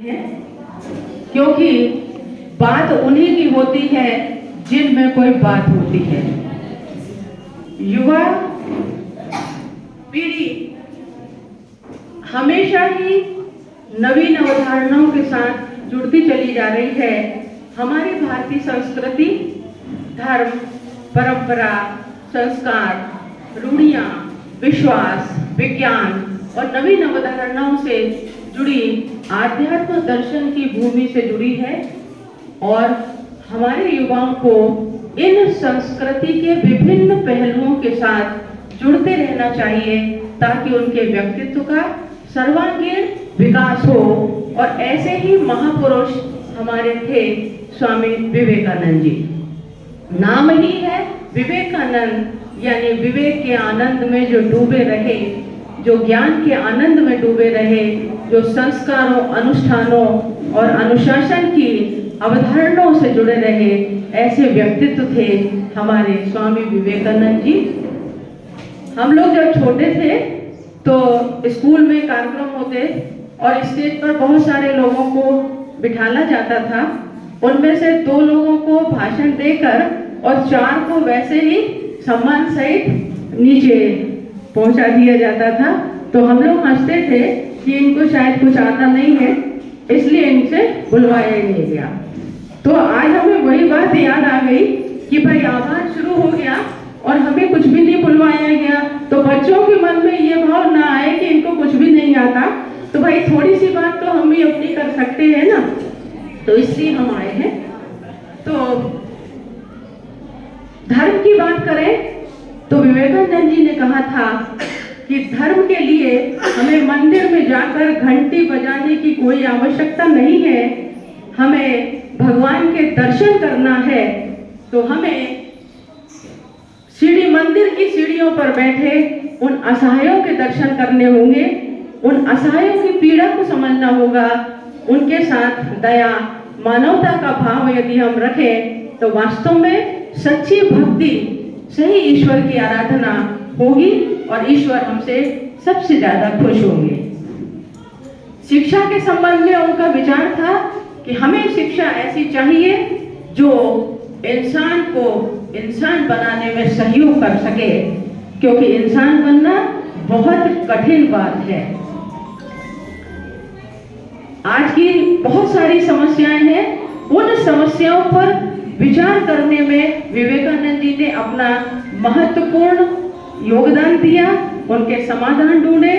है, क्योंकि बात उन्हीं की होती है जिनमें कोई बात होती है। युवा पीढ़ी हमेशा ही नवीन अवधारणाओं के साथ जुड़ती चली जा रही है। हमारी भारतीय संस्कृति, धर्म, परंपरा, संस्कार, रूढ़ियाँ, विश्वास, विज्ञान और नवीन अवधारणाओं से जुड़ी आध्यात्म दर्शन की भूमि से जुड़ी है और हमारे युवाओं को इन संस्कृति के विभिन्न पहलुओं के साथ जुड़ते रहना चाहिए ताकि उनके व्यक्तित्व का सर्वांगीण विकास हो। और ऐसे ही महापुरुष हमारे थे स्वामी विवेकानंद जी। नाम ही है विवेकानंद, यानी विवेक के आनंद में जो डूबे रहे, जो ज्ञान के आनंद में डूबे रहे, जो संस्कारों, अनुष्ठानों और अनुशासन की अवधारणाओं से जुड़े रहे, ऐसे व्यक्तित्व थे हमारे स्वामी विवेकानंद जी। हम लोग जब छोटे थे तो स्कूल में कार्यक्रम होते और स्टेज पर बहुत सारे लोगों को बिठाला जाता था। उनमें से 2 लोगों को भाषण देकर और 4 को वैसे ही सम्मान सहित नीचे पहुंचा दिया जाता था। तो हम लोग हंसते थे कि इनको शायद कुछ आता नहीं है, इसलिए इनसे बुलवाया ही नहीं गया। तो आज हमें वही बात याद आ गई कि भाई आह्वान शुरू हो गया और हमें कुछ भी नहीं बुलवाया गया, तो बच्चों के मन में ये भाव ना आए कि इनको कुछ भी नहीं आता। तो भाई थोड़ी सी बात तो हम भी अपनी कर सकते हैं ना, तो इसलिए हम आए हैं। तो धर्म की बात करें तो विवेकानंद जी ने कहा था कि धर्म के लिए हमें मंदिर में जाकर घंटी बजाने की कोई आवश्यकता नहीं है। हमें भगवान के दर्शन करना है तो हमें सीढ़ी, मंदिर की सीढ़ियों पर बैठे उन असहायों के दर्शन करने होंगे, उन असहायों की पीड़ा को समझना होगा, उनके साथ दया, मानवता का भाव यदि हम रखें तो वास्तव में सच्ची भक्ति, सही ईश्वर की आराधना होगी और ईश्वर हमसे सबसे ज्यादा खुश होंगे। शिक्षा के संबंध में उनका विचार था कि हमें शिक्षा ऐसी चाहिए जो इंसान को इंसान बनाने में सहयोग कर सके, क्योंकि इंसान बनना बहुत कठिन बात है। आज की बहुत सारी समस्याएं हैं, उन समस्याओं पर विचार करने में विवेकानंद जी ने अपना महत्वपूर्ण योगदान दिया, उनके समाधान ढूंढे।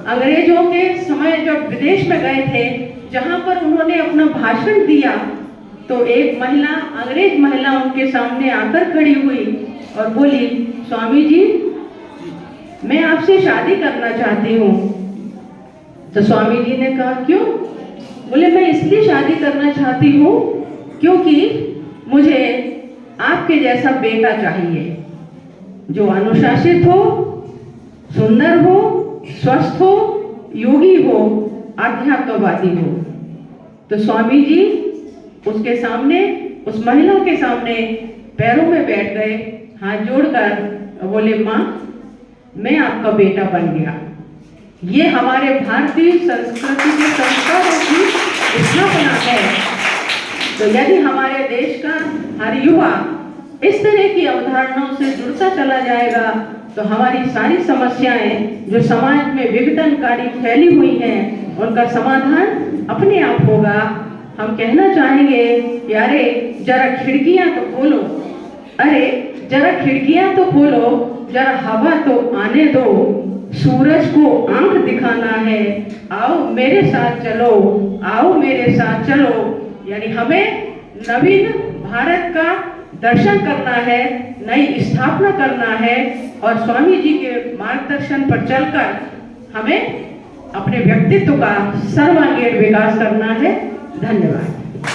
अंग्रेजों के समय जब विदेश में गए थे, जहां पर उन्होंने अपना भाषण दिया, तो एक महिला, अंग्रेज महिला उनके सामने आकर खड़ी हुई और बोली, स्वामी जी मैं आपसे शादी करना चाहती हूँ। तो स्वामी जी ने कहा क्यों? बोले मैं इसलिए शादी करना चाहती हूँ क्योंकि मुझे आपके जैसा बेटा चाहिए, जो अनुशासित हो, सुंदर हो, स्वस्थ हो, योगी हो, आध्यात्मवादी हो। तो स्वामी जी उसके सामने, उस महिला के सामने पैरों में बैठ गए, हाथ जोड़कर बोले, माँ मैं आपका बेटा बन गया। ये हमारे भारतीय संस्कृति के संस्कारों की स्थापना है। तो यदि हमारे देश का हर युवा इस तरह की अवधारणाओं से जुड़ता चला जाएगा तो हमारी सारी समस्याएं जो समाज में विघटनकारी फैली हुई हैं, उनका समाधान अपने आप होगा। हम कहना चाहेंगे कि अरे जरा खिड़कियां तो खोलो, अरे जरा खिड़कियां तो खोलो, जरा हवा तो आने दो, सूरज को आंख दिखाना है, आओ मेरे साथ चलो, आओ मेरे साथ चलो। यानी हमें नवीन भारत का दर्शन करना है, नई स्थापना करना है और स्वामी जी के मार्गदर्शन पर चलकर हमें अपने व्यक्तित्व का सर्वांगीण विकास करना है। धन्यवाद।